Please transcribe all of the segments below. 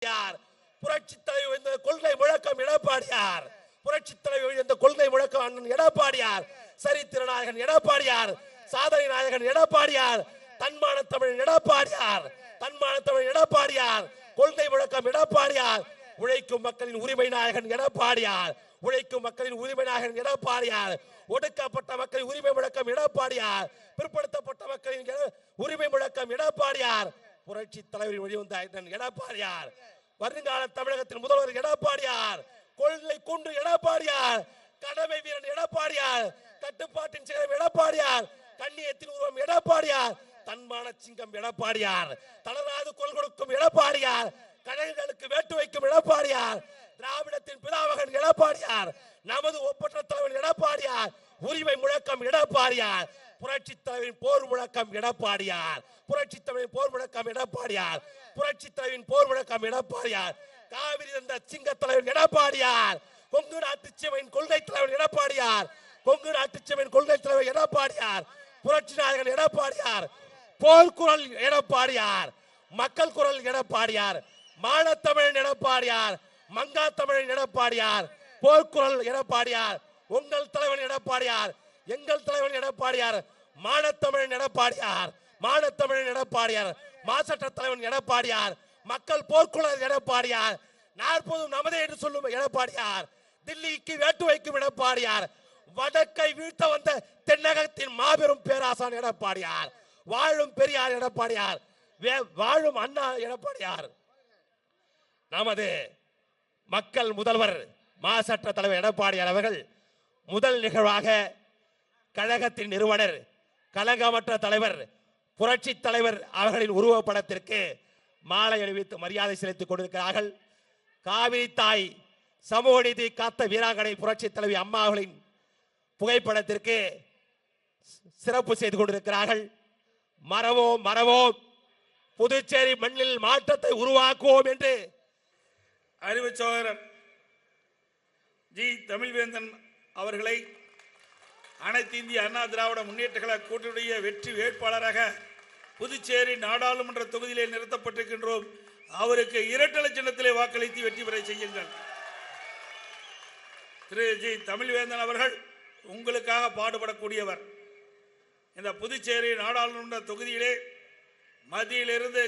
புரட்சி தலைவர் இந்த கொள்கை முழக்கம் எடப்பாடியார். புரட்சி தலைவர் இந்த கொள்கை முழக்கம் அண்ணன் எடப்பாடியார். சரித்திர நாயகன் எடப்பாடியார். சாதனை நாயகன் எடப்பாடியார். தன்மான தமிழ் எடப்பாடியார். தன்மான தமிழ் எடப்பாடியார். கொள்கை முழக்கம் எடப்பாடியார். உழைக்கும் மக்களின் உரிமை நாயகன் எடப்பாடியார். உழைக்கும் மக்களின் உரிமை நாயகன் எடப்பாடியார். ஒடுக்கப்பட்ட மக்களின் உரிமை முழக்கம் எடப்பாடியார். பிற்படுத்தப்பட்ட மக்களின் உரிமை முழக்கம் எடப்பாடியார். புரட்சி தலைவரின் வழிவந்த எடப்பாடியார். வருங்கால தமிழகத்தின் முதல்வர் எடப்பாடியார். கொள்கை குன்று எடப்பாடியார். கடமை வீரன் எடப்பாடியார். கட்டுப்பாட்டின் சிகரம் எடப்பாடியார். கண்ணியத்தின் உருவம் எடப்பாடியார். தன்மான சிங்கம் எடப்பாடியார். தளராது கொள் கொடுக்கும் எடப்பாடியார். கழகங்களுக்கு வேட்டு வைக்கும் எடப்பாடியார். திராவிடத்தின் பிதாமகன் எடப்பாடியார். நமது ஒப்பற்ற தலைவர் எடப்பாடியார். உரிமை முழக்கம் எடப்பாடியார். புரட்சி தலைவரின் போர் முழக்கம் எடப்பாடியார். புரட்சி தலைவரின் போர் முழக்கம் எடப்பாடியார். புரட்சி தலைவரின் போர் முழக்கம் எடப்பாடியார். காவிரி தந்த சிங்க தலைவர் எடப்பாடியார். கொங்கு நாட்டு சீமையின் கொள்கை தலைவர் எடப்பாடியார். கொங்கு நாட்டு சீமையின் கொள்கை தலைவர் எடப்பாடியார். புரட்சி நாயகன் எடப்பாடியார். போர் குரல் எடப்பாடியார். மக்கள் குரல் எடப்பாடியார். மானத்தமிழன் எடப்பாடியார். மங்கா தமிழன் எடப்பாடியார். போர்க்குரல் எடப்பாடியார். உங்கள் தலைவன் எடப்பாடியார். எங்கள் தலைவன் எடப்பாடியார். மானத்தமிழன் எடப்பாடியார். மானத்தமிழன் எடப்பாடியார். மாசற்ற தலைவன் எடப்பாடியார். மக்கள் போர்க்குரல் எடப்பாடியார். 40 நமதே என்று சொல்லும் எடப்பாடியார். தில்லிக்கு வேட்டு வைக்கும் எடப்பாடியார். வடக்கை வீழ்த்த வந்த தென்னகத்தின் மாபெரும் பேராசான் எடப்பாடியார். வாழும் பெரியார் எடப்பாடியார். வாழும் அண்ணா எடப்பாடியார். நமது மக்கள் முதல்வர் மாசற்ற தலைவர் எடப்பாடியார் அவர்கள் முதல் நிகழ்வாக கழகத்தின் நிறுவனர், கலங்கமற்ற தலைவர், புரட்சி தலைவர் அவர்களின் உருவப்படத்திற்கு மாலை அணிவித்து மரியாதை செலுத்திக் கொண்டிருக்கிறார்கள். காவிரி தாய், சமூக நீதி காத்த வீராங்கனை புரட்சி தலைவி அம்மா அவர்களின் புகைப்படத்திற்கு சிறப்பு செய்து கொண்டிருக்கிறார்கள். மறவோம் மறவோம், புதுச்சேரி மண்ணில் மாற்றத்தை உருவாக்குவோம் என்று அறிவு சகோதரர் ஜி தமிழ்வேந்தன் அவர்களை அனைத்து இந்திய அண்ணா திராவிட முன்னேற்ற கழக கூட்டணியுடைய வெற்றி வேட்பாளராக புதுச்சேரி நாடாளுமன்ற தொகுதியிலே நிறுத்தப்பட்டிருக்கின்றோம். அவருக்கு இரட்டை சின்னத்திலே வாக்களித்து வெற்றி பெற செய்யுங்கள். திரு ஜி தமிழ்வேந்தன் அவர்கள் உங்களுக்காக பாடுபடக்கூடியவர். இந்த புதுச்சேரி நாடாளுமன்ற தொகுதியிலே மத்தியிலிருந்து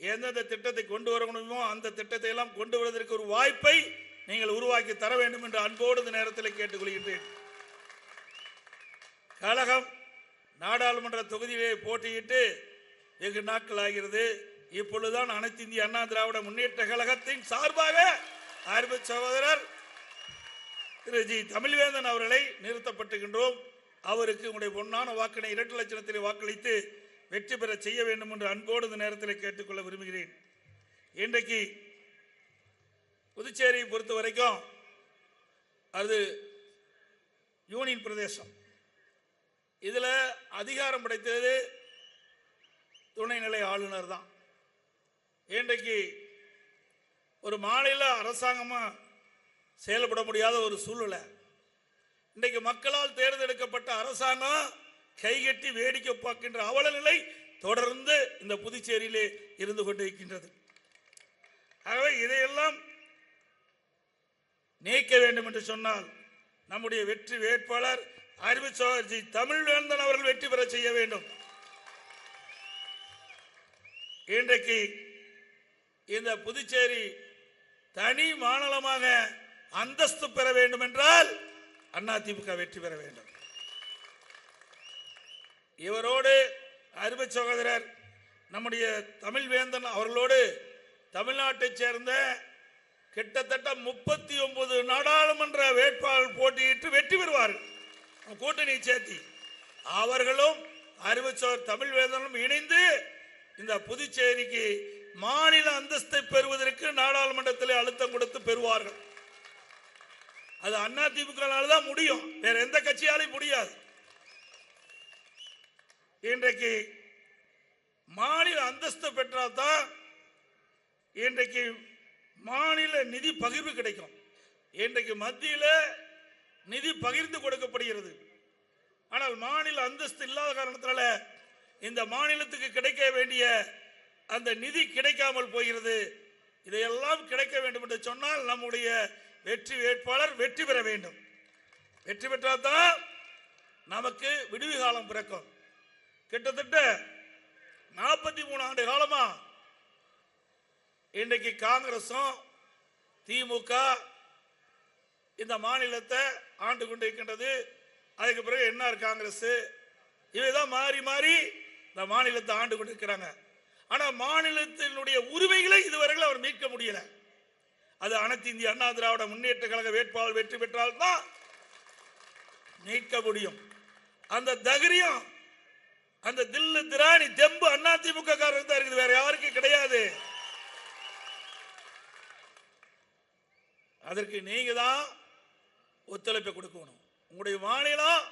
எந்தெந்த திட்டத்தை கொண்டு வரணுமோ அந்த திட்டத்தை எல்லாம் கொண்டு வருவதற்கு ஒரு வாய்ப்பை நீங்கள் உருவாக்கி தர வேண்டும் என்று அன்போடு இந்த நேரத்தில் கேட்டுக்கொள்கின்றேன். கழகம் நாடாளுமன்ற தொகுதியிலே போட்டியிட்டு வெகு நாட்கள் ஆகிறது. இப்பொழுதுதான் அனைத்து இந்திய அண்ணா திராவிட முன்னேற்ற கழகத்தின் சார்பாக அன்பு சகோதரர் திரு ஜி தமிழ்வேந்தன் அவர்களை நிறுத்தப்பட்டுகின்றோம். அவருக்கு உங்களுடைய பொன்னான வாக்கினை இரட்டை லட்சணத்திலே வாக்களித்து வெற்றி பெற செய்ய வேண்டும் என்று அன்போடு இந்த நேரத்தில் கேட்டுக்கொள்ள விரும்புகிறேன். இன்றைக்கு புதுச்சேரியை பொறுத்த வரைக்கும் அது யூனியன் பிரதேசம். இதுல அதிகாரம் படைத்தது துணைநிலை ஆளுநர் தான். இன்றைக்கு ஒரு மாநில அரசாங்கமா செயல்பட முடியாத ஒரு சூழ்நிலை. இன்றைக்கு மக்களால் தேர்ந்தெடுக்கப்பட்ட அரசாங்கம் கைகட்டி வேடிக்கை பார்க்கின்ற அவல நிலை தொடர்ந்து இந்த புதுச்சேரியிலே இருந்து கொண்டிருக்கின்றது. ஆகவே இதையெல்லாம் நீக்க வேண்டும் என்று சொன்னால் நம்முடைய வெற்றி வேட்பாளர் அறிவு சகோதரி தமிழ்வேந்தன் அவர்கள் வெற்றி பெற செய்ய வேண்டும். இன்றைக்கு இந்த புதுச்சேரி தனி மாநிலமாக அந்தஸ்து பெற வேண்டும் என்றால் அதிமுக வெற்றி பெற வேண்டும். இவரோடு அறிவு சகோதரர் நம்முடைய தமிழ்வேந்தன் அவர்களோடு தமிழ்நாட்டை சேர்ந்த கிட்டத்தட்ட 39 நாடாளுமன்ற வேட்பாளர் போட்டியிட்டு வெற்றி பெறுவார்கள். கூட்டணி சேர்த்தி அவர்களும் அறிவு சகோதரர் தமிழ்வேந்தனும் இணைந்து இந்த புதுச்சேரிக்கு மாநில அந்தஸ்தை பெறுவதற்கு நாடாளுமன்றத்தில் அழுத்தம் கொடுத்து பெறுவார்கள். அது அதிமுகனால தான் முடியும், வேற எந்த கட்சியாலும் முடியாது. இன்றைக்கு மாநில அந்தஸ்து பெற்றால்தான் இன்றைக்கு மாநில நிதி பகிர்வு கிடைக்கும். இன்றைக்கு மத்தியில நிதி பகிர்ந்து கொடுக்கப்படுகிறது. ஆனால் மாநில அந்தஸ்து இல்லாத காரணத்தினால இந்த மாநிலத்துக்கு கிடைக்க வேண்டிய அந்த நிதி கிடைக்காமல் போகிறது. இதையெல்லாம் கிடைக்க வேண்டும் என்று சொன்னால் நம்முடைய வெற்றி வேட்பாளர் வெற்றி பெற வேண்டும். வெற்றி பெற்றால்தான் நமக்கு விடுவி காலம் பிறக்கும். கிட்டத்தட்ட 43 ஆண்டு காலமா இன்றைக்கு காங்கிரசும் திமுக இந்த மாநிலத்தை ஆண்டு கொண்டிருக்கின்றது. அதுக்கு பிறகு என்ஆர் காங்கிரஸ் இவைதான் மாறி மாறி இந்த மாநிலத்தை ஆண்டு கொண்டிருக்கிறாங்க. ஆனா மாநிலத்தினுடைய உரிமைகளை இதுவரையில் அவர் மீட்க முடியல. அது அனைத்து இந்திய அண்ணா திராவிட முன்னேற்ற கழக வேட்பாளர் வெற்றி பெற்றால்தான் மீட்க முடியும். அந்த தைரியம், அந்த தில்லு திராணி தெம்பு அண்ணா திமுக காரருக்கு தான் இருக்குது, வேற யாருக்கும் கிடையாது. அதற்கு நீங்க தான் ஒத்துழைப்பை கொடுக்கணும். உங்களுடைய மாநிலம்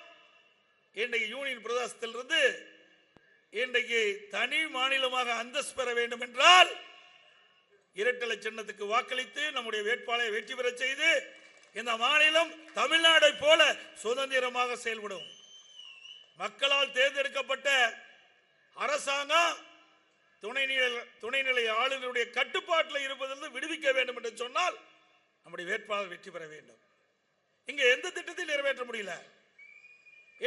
இன்றைக்கு யூனியன் பிரதேசத்திலிருந்து இன்றைக்கு தனி மாநிலமாக அந்தஸ்து பெற வேண்டும் என்றால் இரட்டை சின்னத்துக்கு வாக்களித்து நம்முடைய வேட்பாளரை வெற்றி பெற செய்து இந்த மாநிலம் தமிழ்நாடை போல சுதந்திரமாக செயல்படும். மக்களால் தேர்ந்தெடுக்கப்பட்ட அரசாங்கம் துணைநிலை ஆளுநருடைய கட்டுப்பாட்டில் இருப்பதிலிருந்து விடுவிக்க வேண்டும் என்று சொன்னால் நம்முடைய வேட்பாளர் வெற்றி பெற வேண்டும். இங்க எந்த திட்டத்தையும் நிறைவேற்ற முடியல.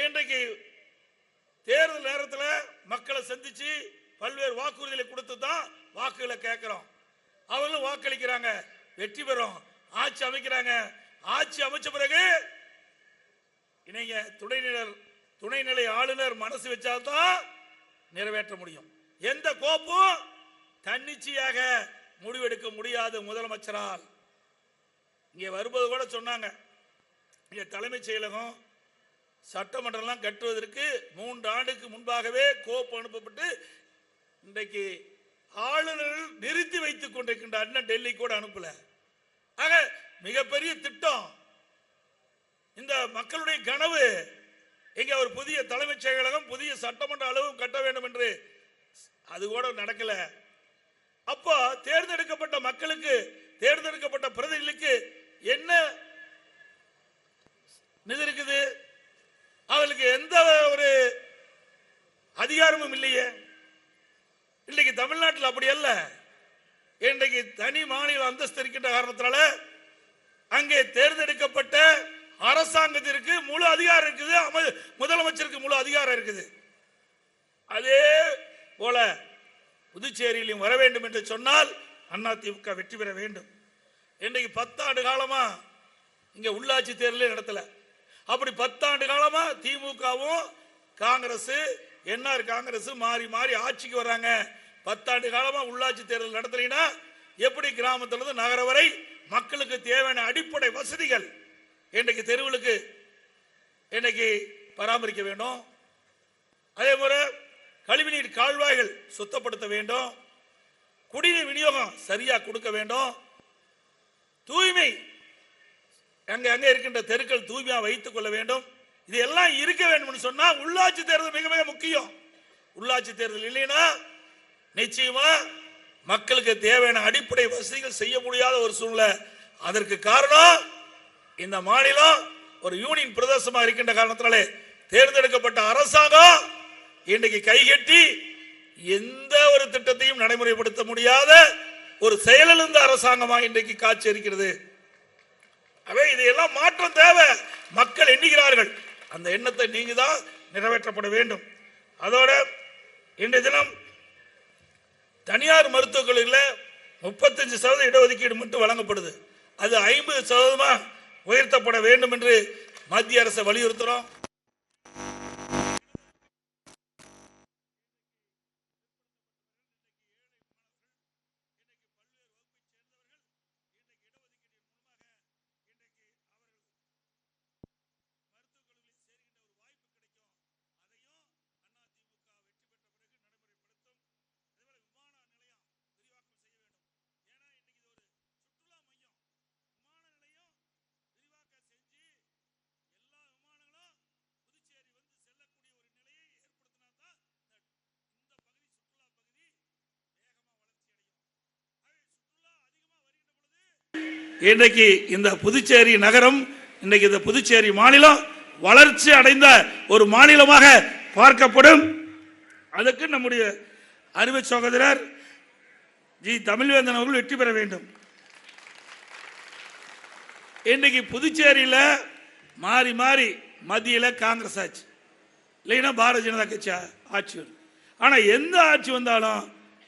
இன்றைக்கு தேர்தல் நேரத்தில் மக்களை சந்திச்சு பல்வேறு வாக்குறுதிகளை கொடுத்து தான் வாக்குகளை கேட்கிறோம். அவர்களும் வாக்களிக்கிறாங்க, வெற்றி பெறும், ஆட்சி அமைக்கிறாங்க. ஆட்சி அமைச்ச பிறகு நீங்க துணைநிலை ஆளுநர் மனசு வச்சால்தான் நிறைவேற்ற முடியும். எந்த கோப்பும் தன்னிச்சையாக முடிவெடுக்க முடியாது முதலமைச்சரால். இங்கே வரும்போது கூட சொன்னாங்க, இங்க தலைமைச் செயலகம் சட்டமன்றம் கட்டுவதற்கு 3 ஆண்டுக்கு முன்பாகவே கோப்பு அனுப்பப்பட்டு இன்றைக்கு ஆளுநர்கள் நிறுத்தி வைத்துக் கொண்டிருக்கின்ற டெல்லி கூட அனுப்பல. ஆக மிகப்பெரிய திட்டம். இந்த மக்களுடைய கனவு இங்க ஒரு புதிய தலைமைச் செயலகம், புதிய சட்டமன்ற அளவும் கட்ட வேண்டும் என்று அது கூட நடக்கல. அப்போ தேர்ந்தெடுக்கப்பட்ட மக்களுக்கு, தேர்ந்தெடுக்கப்பட்ட பிரதிநிதிகளுக்கு என்ன நிதி இருக்குது? அவர்களுக்கு எந்த ஒரு அதிகாரமும் இல்லையே. இன்றைக்கு தமிழ்நாட்டில் அப்படி அல்ல. இன்றைக்கு தனி மாநில அந்தஸ்து இருக்கின்ற காரணத்தினால அங்கே தேர்ந்தெடுக்கப்பட்ட அரசாங்கத்திற்கு முழு அதிகாரம் இருக்குது, முதலமைச்சருக்கு முழு அதிகாரம் இருக்குது. அதே போல புதுச்சேரியிலும் வர வேண்டும் என்று சொன்னால் அதிமுக வெற்றி பெற வேண்டும். இன்றைக்கு 10 ஆண்டு காலமா இங்க உள்ளாட்சி தேர்தலே நடத்தல. அப்படி 10 ஆண்டு காலமா திமுகவும் காங்கிரஸ், என்ஆர் காங்கிரஸ் மாறி மாறி ஆட்சிக்கு வர்றாங்க. 10 ஆண்டு காலமா உள்ளாட்சி தேர்தல் நடத்தலைன்னா எப்படி கிராமத்திலிருந்து நகர வரை மக்களுக்கு தேவையான அடிப்படை வசதிகள் இன்றைக்கு தெருவுகளுக்கு இன்னைக்கு பராமரிக்க வேண்டும். அதே போல கழிவுநீர் கால்வாய்கள் சுத்தப்படுத்த வேண்டும். குடிநீர் விநியோகம் சரியா கொடுக்க வேண்டும். தூய்மை அங்க அங்க இருக்கின்ற தெருக்கள் தூய்மையா வைத்துக் கொள்ள வேண்டும். இது எல்லாம் இருக்க வேண்டும் சொன்னா உள்ளாட்சி தேர்தல் மிக மிக முக்கியம். உள்ளாட்சி தேர்தல் இல்லைன்னா நிச்சயமா மக்களுக்கு தேவையான அடிப்படை வசதிகள் செய்ய முடியாத ஒரு சூழ்நிலை. அதற்கு காரணம் இந்த மாநிலம் ஒரு யூனியன் பிரதேசமா இருக்கின்ற காரணத்தினாலே தேர்ந்தெடுக்கப்பட்ட அரசாங்கம் இன்றைக்கு கைகட்டி எந்த ஒரு திட்டத்தையும் நடைமுறைப்படுத்த முடியாத ஒரு செயலிழந்த அரசாங்கமா இன்றைக்கு காட்சி இருக்கிறது. அவை இதையெல்லாம் மாற்றம் தேவை. மக்கள் எண்ணுகிறார்கள், அந்த எண்ணத்தை நீங்க தான் நிறைவேற்றப்பட வேண்டும். அதோட இன்றைய தினம் தனியார் மருத்துவக் கல்லூரியில் 35% இடஒதுக்கீடு மட்டும் வழங்கப்படுது. அது 50% உயர்த்தப்பட வேண்டும் என்று மத்திய அரசை வலியுறுத்துறோம். இன்றைக்கு இந்த புதுச்சேரி நகரம், இன்றைக்கு இந்த புதுச்சேரி மாநிலம் வளர்ச்சி அடைந்த ஒரு மாநிலமாக பார்க்கப்படும். அதுக்கு நம்முடைய அருமை சகோதரர் ஜி தமிழ்வேந்தன் அவர்கள் வெற்றி பெற வேண்டும். இன்றைக்கு புதுச்சேரியில் மாறி மாறி மத்தியில் காங்கிரஸ் ஆட்சி, இல்லைன்னா பாரதிய ஜனதா கட்சி ஆட்சி வரும். ஆனால் எந்த ஆட்சி வந்தாலும்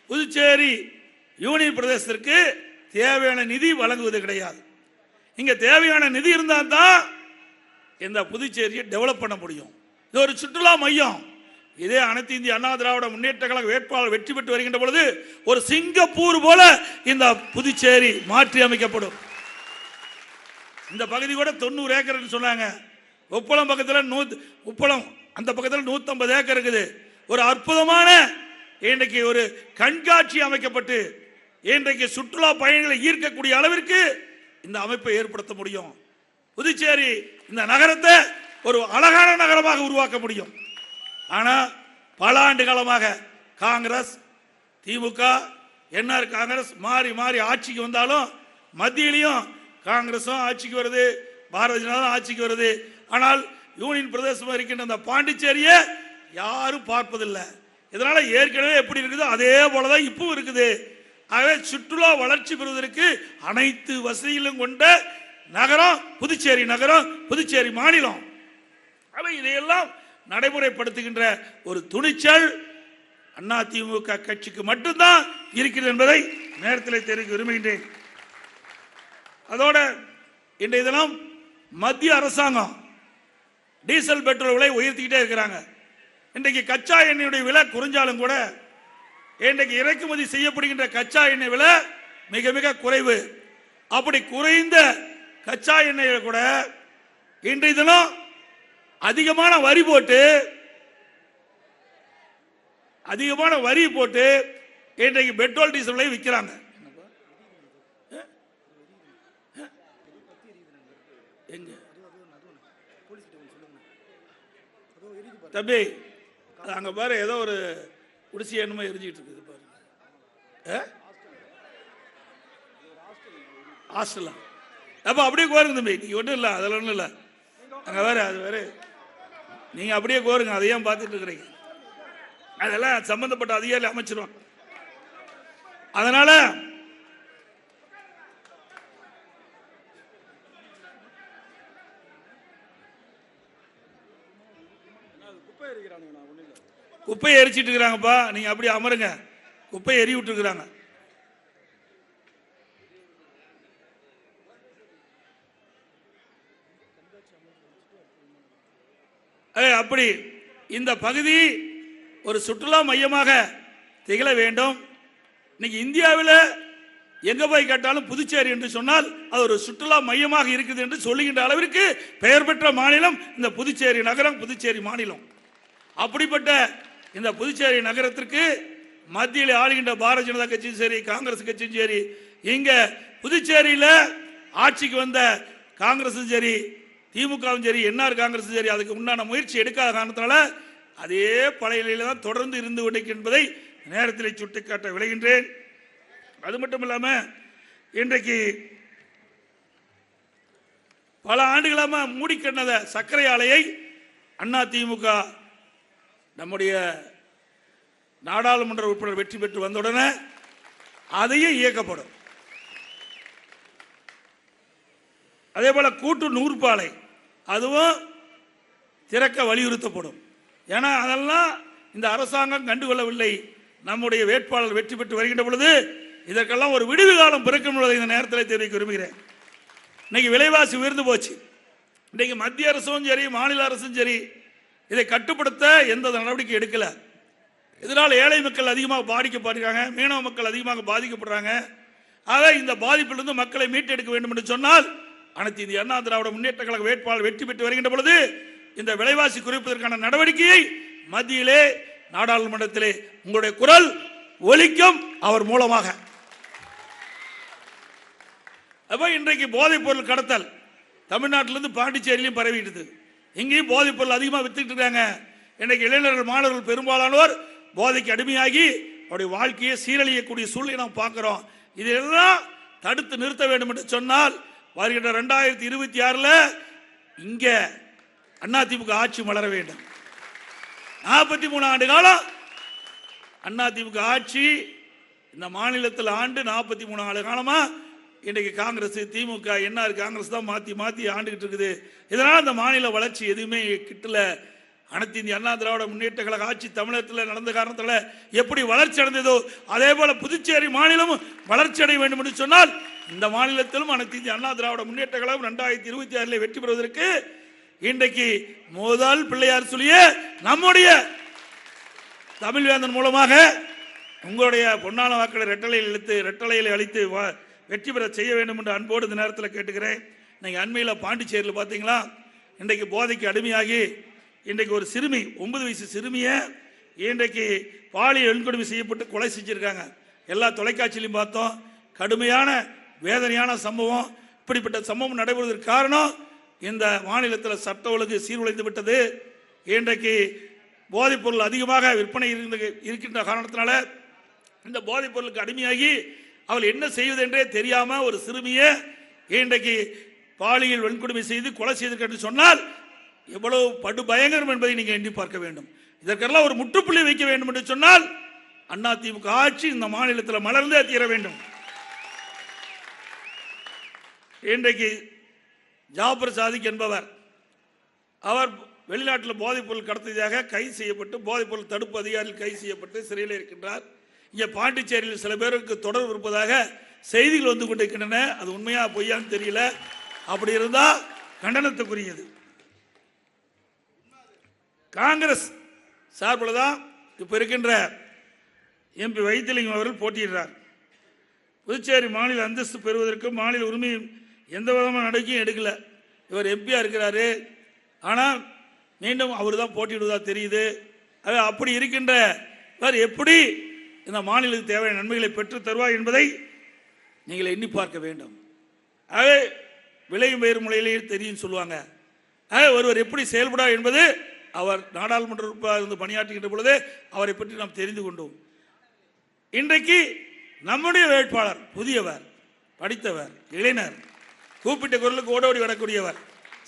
புதுச்சேரி யூனியன் பிரதேசத்திற்கு தேவையான நிதி வழங்குவது கிடையாது. இங்க தேவையான நிதி இருந்தால் தான் இந்த புதுச்சேரியை டெவலப் பண்ண முடியும். இது ஒரு சுற்றுலா மையம். இதே அனைத்து இந்திய அண்ணா திராவிட முன்னேற்ற கழக வேட்பாளர் வெற்றி பெற்று வருகின்ற பொழுது ஒரு சிங்கப்பூர் போல இந்த புதுச்சேரி மாற்றி அமைக்கப்படும். இந்த பகுதி கூட 90 ஏக்கர் சொன்னாங்க. உப்பளம் பக்கத்தில் உப்பளம் அந்த பக்கத்தில் 150 ஏக்கர் இருக்குது. ஒரு அற்புதமான இன்றைக்கு ஒரு கண்காட்சி அமைக்கப்பட்டு இன்றைக்கு சுற்றுலா பயணிகளை ஈர்க்கக்கூடிய அளவிற்கு இந்த அமைப்பை ஏற்படுத்த முடியும். புதுச்சேரி இந்த நகரத்தை ஒரு அழகான நகரமாக உருவாக்க முடியும். ஆனால் பல ஆண்டு காலமாக காங்கிரஸ், திமுக, என்ஆர் காங்கிரஸ் மாறி மாறி ஆட்சிக்கு வந்தாலும் மத்தியிலையும் காங்கிரஸும் ஆட்சிக்கு வருது, பாரதிய ஜனதா ஆட்சிக்கு வருது. ஆனால் யூனியன் பிரதேசமாக இருக்கின்ற அந்த பாண்டிச்சேரியை யாரும் பார்ப்பதில்லை. இதனால ஏற்கனவே எப்படி இருக்குதோ அதே போலதான் இப்போ இருக்குது. ஆகவே சுற்றுலா வளர்ச்சி பெறுவதற்கு அனைத்து வசதிகளும் கொண்ட நகரம் புதுச்சேரி நகரம், புதுச்சேரி மாநிலம். இதையெல்லாம் நடைமுறைப்படுத்துகின்ற ஒரு துணிச்சல் அதிமுக கட்சிக்கு மட்டும்தான் இருக்கிறது என்பதை நேரத்தில் தெரிவிக்க விரும்புகின்றேன். அதோட இன்றைய தினம் மத்திய அரசாங்கம் டீசல் பெட்ரோல் விலை உயர்த்திக்கிட்டே இருக்கிறாங்க. இன்றைக்கு கச்சா எண்ணெயுடைய விலை குறைஞ்சாலும் கூட இன்றைக்கு இறக்குமதி செய்யப்படுகின்ற கச்சா எண்ணெய் விலை மிக மிக குறைவு. அப்படி குறைந்த கச்சா எண்ணெய் கூட இன்றைய தினம் அதிகமான வரி போட்டு இன்றைக்கு பெட்ரோல் டீசல் விலை விற்கிறாங்க. தம்பி அங்க பாரு, ஏதோ ஒரு குடிசை என்னமோ எரிஞ்சிட்டு இருக்குது பாருங்க. ஹாஸ்டல் அப்ப அப்படியே கோருங்க தம்பி, நீங்க ஒன்றும் இல்லை, அதில் ஒன்றும் இல்லை. அங்கே வேற அது வேற, நீங்க அப்படியே கோருங்க. அதையும் பார்த்துட்டு இருக்கிறீங்க, அதெல்லாம் சம்பந்தப்பட்ட அதிகாரி அமைச்சிருவாங்க. அதனால குப்பையை எரிச்சிட்டு இருக்கிறாங்கப்பா, நீங்க அப்படி அமருங்க. குப்பையை எரி விட்டு இருக்கிறாங்க. அப்படி இந்த பகுதி ஒரு சுற்றுலா மையமாக திகழ வேண்டும். இன்னைக்கு இந்தியாவில் எங்க போய் கேட்டாலும் புதுச்சேரி என்று சொன்னால் அது ஒரு சுற்றுலா மையமாக இருக்குது என்று சொல்லுகின்ற அளவிற்கு பெயர் பெற்ற மாநிலம் இந்த புதுச்சேரி நகரம், புதுச்சேரி மாநிலம். அப்படிப்பட்ட இந்த புதுச்சேரி நகரத்திற்கு மத்தியில் ஆளுகின்ற பாரதிய ஜனதா கட்சியும் சரி, காங்கிரஸ் கட்சியும் சரி, இங்க புதுச்சேரியில் ஆட்சிக்கு வந்த காங்கிரஸும் சரி, திமுகவும் சரி, என்ஆர் காங்கிரஸும் சரி, அதுக்கு உண்டான முயற்சி எடுக்காத காரணத்தினால அதே பழைய நிலையில தான் தொடர்ந்து இருந்து கொண்டிருக்கிறது என்பதை நேரத்தில் சுட்டிக்காட்ட விளைகின்றேன். அது மட்டும் இல்லாம இன்றைக்கு பல ஆண்டுகளாக மூடிக்கிடந்த சர்க்கரை ஆலையை அதிமுக நம்முடைய நாடாளுமன்ற உறுப்பினர் வெற்றி பெற்று வந்தவுடனே அதையும் இயக்கப்படும். அதே போல கூட்டு நூற்பாலை அதுவும் திறக்க வலியுறுத்தப்படும். ஏன்னா அதெல்லாம் இந்த அரசாங்கம் கண்டுகொள்ளவில்லை. நம்முடைய வேட்பாளர் வெற்றி பெற்று வருகின்ற பொழுது இதற்கெல்லாம் ஒரு விடுவு காலம் பிறக்கும் என்பதை இந்த நேரத்தில் தெரிவிக்க விரும்புகிறேன். இன்னைக்கு விலைவாசி உயர்ந்து போச்சு. இன்னைக்கு மத்திய அரசும் சரி, மாநில அரசும் சரி, இதை கட்டுப்படுத்த எந்த நடவடிக்கை எடுக்கல. இதனால் ஏழை மக்கள் அதிகமாக பாதிக்கப்படுறாங்க, மீனவ மக்கள் அதிகமாக பாதிக்கப்படுறாங்க. ஆக இந்த பாதிப்பிலிருந்து மக்களை மீட்டெடுக்க வேண்டும் என்று சொன்னால் அனைத்து இந்திய அண்ணா திராவிட முன்னேற்ற கழக வேட்பாளர் வெற்றி பெற்று வருகின்ற பொழுது இந்த விலைவாசி குறைப்பதற்கான நடவடிக்கையை மத்தியிலே நாடாளுமன்றத்திலே உங்களுடைய குரல் ஒலிக்கும் அவர் மூலமாக. அப்ப இன்றைக்கு போதைப் பொருள் கடத்தல் தமிழ்நாட்டிலிருந்து பாண்டிச்சேரியிலும் பரவிட்டு, இங்கேயும் போதைப் பொருள் அதிகமாக வித்துட்டு இருக்காங்க. இன்றைக்கு இளைஞர்கள், மாணவர்கள் பெரும்பாலானோர் போதைக்கு அடிமையாகி அவருடைய வாழ்க்கையை சீரழியக்கூடிய சூழ்நிலை நாம் பார்க்கிறோம். இதெல்லாம் தடுத்து நிறுத்த வேண்டும் என்று சொன்னால் வருகின்ற 2026 இங்க அதிமுக ஆட்சி மலர வேண்டும். 43 ஆண்டு காலம் அதிமுக ஆட்சி இந்த மாநிலத்தில் ஆண்டு 43 ஆண்டு காலமா இன்றைக்கு காங்கிரஸ், திமுக, என்ஆர் காங்கிரஸ் தான் மாத்தி மாத்தி ஆண்டுகிட்டு இருக்குது. இதனால் இந்த மாநில வளர்ச்சி எதுவுமே கிட்டல. அனைத்து இந்திய அண்ணா திராவிட முன்னேற்ற கழக ஆட்சி தமிழகத்தில் நடந்த காரணத்தில் எப்படி வளர்ச்சி அடைந்ததோ அதே போல புதுச்சேரி மாநிலமும் வளர்ச்சி அடைய வேண்டும் என்று சொன்னால் இந்த மாநிலத்திலும் அனைத்து இந்திய அண்ணா திராவிட முன்னேற்ற கழகம் 2026 வெற்றி பெறுவதற்கு இன்றைக்கு முதல் பிள்ளையார் சொல்லிய நம்முடைய தமிழ்வேந்தன் மூலமாக உங்களுடைய பொன்னான வாக்களை ரெட்டலையில் அளித்து வெற்றி பெற செய்ய வேண்டும் என்று அன்போடு இந்த நேரத்தில் கேட்டுக்கிறேன். இன்னைக்கு அண்மையில் பாண்டிச்சேரியில் பார்த்தீங்களா, இன்றைக்கு போதைக்கு அடிமையாகி இன்றைக்கு ஒரு சிறுமி 9 வயசு சிறுமியை இன்றைக்கு பாலியல் வன்கொடுமை செய்யப்பட்டு கொலை செஞ்சிருக்காங்க. எல்லா தொலைக்காட்சியிலையும் பார்த்தோம். கடுமையான வேதனையான சம்பவம். இப்படிப்பட்ட சம்பவம் நடைபெறுவதற்கு காரணம் இந்த மாநிலத்தில் சட்ட ஒழுங்கு சீர்குலைந்து விட்டது. இன்றைக்கு போதைப் பொருள் அதிகமாக விற்பனை இருக்கின்ற காரணத்தினால இந்த போதைப் பொருளுக்கு அடிமையாகி அவள் என்ன செய்வது என்றே தெரியாம ஒரு சிறுமியை இன்றைக்கு பாலியல் வன்கொடுமை செய்து கொலை செய்திருக்க சொன்னால் எவ்வளவு படு பயங்கரம் என்பதை நீங்க எண்ணி பார்க்க வேண்டும். இதற்கெல்லாம் ஒரு முற்றுப்புள்ளி வைக்க வேண்டும் என்று சொன்னால் அதிமுக ஆட்சி இந்த மாநிலத்தில் மலர்ந்தே தீர வேண்டும். இன்றைக்கு ஜாபர் சாதிக் என்பவர் அவர் வெளிநாட்டில் போதைப் பொருள் கடத்தியதாக கைது செய்யப்பட்டு போதைப் பொருள் தடுப்பு அதிகாரிகள் கைது செய்யப்பட்டு சிறையில் இருக்கின்றார். இங்கே பாண்டிச்சேரியில் சில பேருக்கு தொடர்பு இருப்பதாக செய்திகள் வந்து கொண்டிருக்கின்றன. அது உண்மையா பொய்யான்னு தெரியல. அப்படி இருந்தா கண்டனத்துக்குரியது. காங்கிரஸ் சார்பில் தான் இப்ப இருக்கின்ற எம்பி வைத்திலிங்கம் அவர்கள் போட்டியிடுறார். புதுச்சேரி மாநில அந்தஸ்து பெறுவதற்கு மாநில உரிமையும் எந்த விதமான நடவடிக்கையும் எடுக்கல. இவர் எம்பியா இருக்கிறாரு. ஆனால் மீண்டும் அவர் தான் போட்டியிடுவதா தெரியுது. அப்படி இருக்கின்ற எப்படி இந்த மாநிலத்துக்கு தேவையான நன்மைகளை பெற்று தருவார் என்பதை நீங்கள் எண்ணி பார்க்க வேண்டும். விளையும் பயிர் முறையிலேயே தெரியும் சொல்லுவாங்க. ஒருவர் எப்படி செயல்படார் என்பது அவர் நாடாளுமன்ற உறுப்பினராக இருந்து பணியாற்றுகின்ற பொழுது அவரை பற்றி நாம் தெரிந்து கொண்டோம். இன்றைக்கு நம்முடைய வேட்பாளர் புதியவர், படித்தவர், இளைஞர், கூப்பிட்ட குரலுக்கு ஓடோடி வரக்கூடியவர்,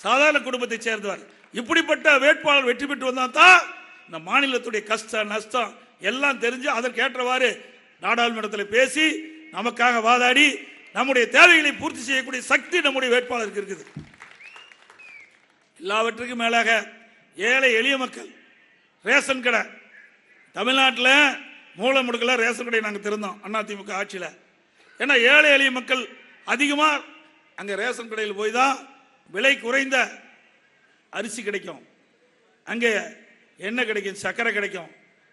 சாதாரண குடும்பத்தை சேர்ந்தவர். இப்படிப்பட்ட வேட்பாளர் வெற்றி பெற்று வந்தால் தான் இந்த மாநிலத்துடைய கஷ்டம் நஷ்டம் எல்லாம் தெரிஞ்சு அதற்கேற்றவாறு நாடாளுமன்றத்தில் பேசி நமக்காக வாதாடி நம்முடைய தேவைகளை பூர்த்தி செய்யக்கூடிய சக்தி நம்முடைய வேட்பாளருக்கு இருக்குது. எல்லாவற்றுக்கும் மேலாக ஏழை எளிய மக்கள் ரேஷன் கடை தமிழ்நாட்டில் மூல முடுக்கல ரேஷன் கடை நாங்கள் திறந்தோம் அதிமுக ஆட்சியில். ஏன்னா ஏழை எளிய மக்கள் அதிகமாக அங்கே ரேஷன் கடையில் போய் தான் விலை குறைந்த அரிசி கிடைக்கும், அங்கே எண்ணெய் கிடைக்கும், சர்க்கரை கிடைக்கும்,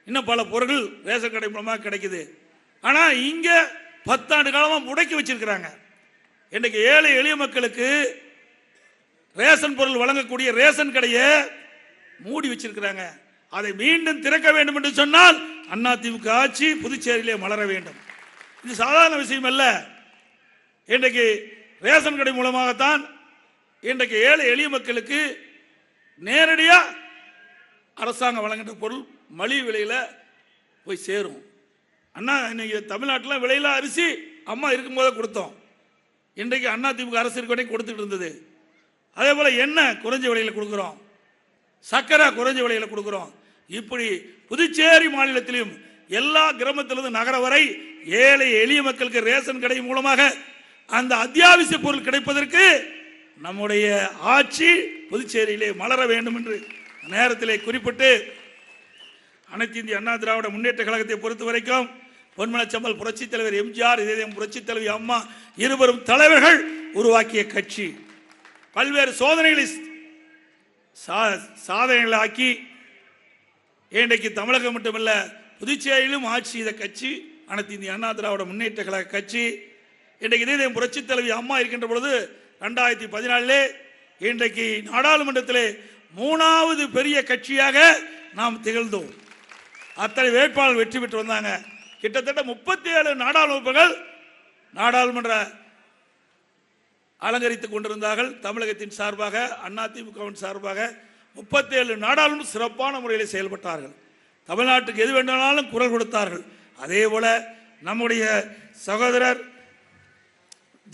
இன்னும் பல பொருட்கள் ரேஷன் கடை மூலமாக கிடைக்குது. ஆனால் இங்கே 10 ஆண்டு காலமாக முடக்கி வச்சிருக்கிறாங்க. இன்றைக்கு ஏழை எளிய மக்களுக்கு ரேஷன் பொருள் வழங்கக்கூடிய ரேஷன் கடையை மூடி வச்சிருக்கிறாங்க. அதை மீண்டும் திறக்க வேண்டும் என்று சொன்னால் அதிமுக ஆட்சி புதுச்சேரியிலே மலர வேண்டும். இது சாதாரண விஷயம் அல்ல. இன்றைக்கு ரேஷன் கடை மூலமாகத்தான் இன்றைக்கு ஏழை எளிய மக்களுக்கு நேரடியாக அரசாங்கம் வழங்குகின்ற பொருள் மலிவு விலையில போய் சேரும். அண்ணா இன்னைக்கு தமிழ்நாட்டில் விலையில அரிசி அம்மா இருக்கும்போது கொடுத்தோம். இன்றைக்கு அதிமுக அரசு இருக்க கொடுத்துட்டு இருந்தது. அதே போல எண்ணெய் குறைஞ்ச விலையில கொடுக்கிறோம், சர்க்கரை குறைஞ்ச விலையில கொடுக்கிறோம். இப்படி புதுச்சேரி மாநிலத்திலும் எல்லா கிராமத்திலிருந்து நகர வரை ஏழை எளிய மக்களுக்கு ரேஷன் கடை மூலமாக அந்த அத்தியாவசிய பொருள் கிடைப்பதற்கு நம்முடைய ஆட்சி புதுச்சேரியிலே மலர வேண்டும் என்று நேரத்திலே குறிப்பிட்டு அனைத்து இந்திய அண்ணா திராவிட முன்னேற்ற கழகத்தை பொறுத்த வரைக்கும் பொன்மனச்சம்பல் புரட்சித் தலைவர் எம்ஜிஆர், இதயம் புரட்சித் தலைவி அம்மா இருவரும் தலைவர்கள் உருவாக்கிய கட்சி பல்வேறு சாதனைகளை ஆக்கி இன்றைக்கு தமிழகம் மட்டுமல்ல புதுச்சேரியிலும் ஆட்சி செய்த கட்சி அனைத்து இந்திய அண்ணா திராவிட முன்னேற்ற கழக கட்சி. இன்றைக்கு இதயம் புரட்சித் தலைவி அம்மா இருக்கின்ற பொழுது 2014 இன்றைக்கு நாடாளுமன்றத்திலே 3வது பெரிய கட்சியாக நாம் திகழ்ந்தோம். அத்தனை வேட்பாளர் வெற்றி பெற்று வந்தாங்க. கிட்டத்தட்ட 37 நாடாளுமன்றங்கள் நாடாளுமன்ற அலங்கரித்துக் கொண்டிருந்தார்கள். தமிழகத்தின் சார்பாக அதிமுகவின் சார்பாக 37 நாடாளுமன்ற சிறப்பான முறையில் செயல்பட்டார்கள். தமிழ்நாட்டுக்கு எது வேண்டுமானாலும் குரல் கொடுத்தார்கள். அதே போல நம்முடைய சகோதரர்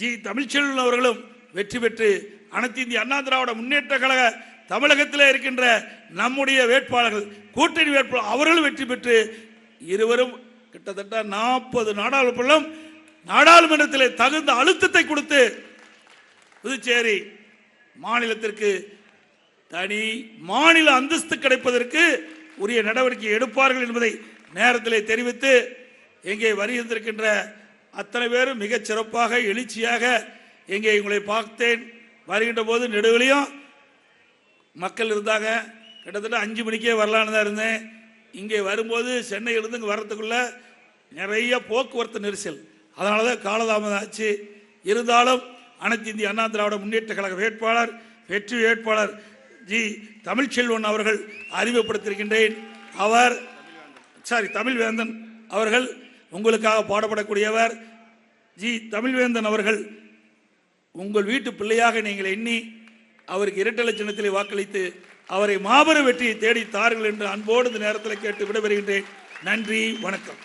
ஜி தமிழ்ச்செல்வன் அவர்களும் வெற்றி பெற்று அனைத்து இந்திய அண்ணா திராவிட முன்னேற்ற கழக தமிழகத்தில் இருக்கின்ற நம்முடைய வேட்பாளர்கள் கூட்டணி வேட்பாளர் அவர்களும் வெற்றி பெற்று இருவரும் கிட்டத்தட்ட 40 நாடாளுமன்றத்திலே தகுந்த அழுத்தத்தை கொடுத்து புதுச்சேரி மாநிலத்திற்கு தனி மாநில அந்தஸ்து கிடைப்பதற்கு உரிய நடவடிக்கை எடுப்பார்கள் என்பதை நேரத்திலே தெரிவித்து எங்கே வருகின்றிருக்கின்ற அத்தனை பேரும் மிகச் சிறப்பாக எழுச்சியாக எங்கே உங்களை பார்த்தேன். வருகின்ற போது நெடுவழியும் மக்கள் இருந்தாங்க. கிட்டத்தட்ட 5 மணிக்கே வரலான்னு தான் இருந்தேன். இங்கே வரும்போது சென்னையிலிருந்து இங்கே வர்றதுக்குள்ள நிறைய போக்குவரத்து நெரிசல், அதனால தான் காலதாமதம் ஆச்சு. இருந்தாலும் அனைத்து இந்திய அண்ணா திராவிட முன்னேற்ற கழக வேட்பாளர் வெற்றி வேட்பாளர் ஜி தமிழ்ச்செல்வன் அவர்கள் அறிமுகப்படுத்தியிருக்கின்றேன். அவர் தமிழ்வேந்தன் அவர்கள் உங்களுக்காக பாடப்படக்கூடியவர். ஜி தமிழ்வேந்தன் அவர்கள் உங்கள் வீட்டு பிள்ளையாக நீங்கள் எண்ணி அவருக்கு இரட்டை சின்னத்திலே வாக்களித்து அவரை மாபெரும் வெற்றியை தேடி தாருங்கள் என்று அன்போடு இந்த நேரத்தில் கேட்டு விடைபெறுகின்றேன். நன்றி, வணக்கம்.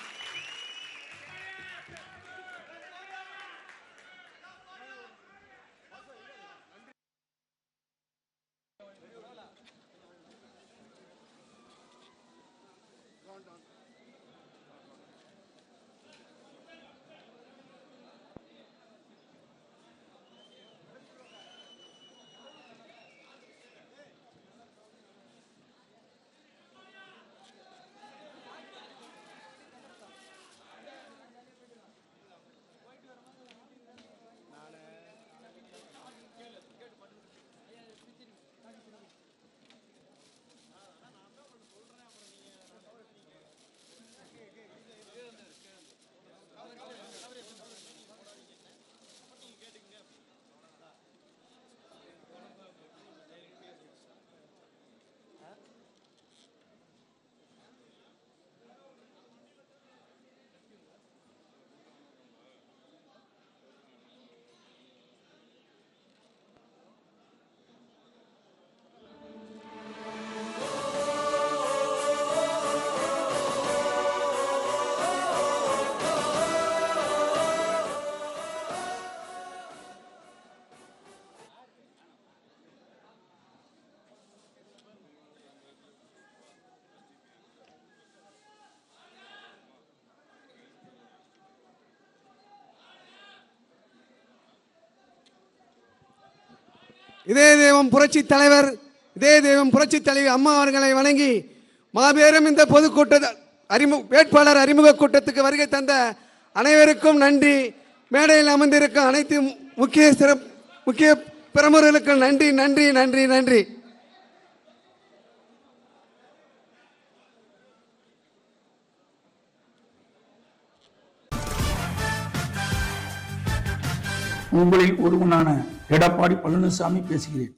இதே தெய்வம் புரட்சி தலைவர், இதே தெய்வம் புரட்சி தலைவி அம்மா அவர்களை வணங்கி மாபெரும் இந்த பொதுக்கூட்ட வேட்பாளர் அறிமுக கூட்டத்துக்கு வருகை தந்த அனைவருக்கும் நன்றி. மேடையில் அமர்ந்திருக்கும் அனைத்து முக்கிய பிரமுகர்களுக்கும் நன்றி நன்றி நன்றி நன்றி. உங்களில் ஒருவனான எடப்பாடி பழனிசாமி பேசுகிறேன்.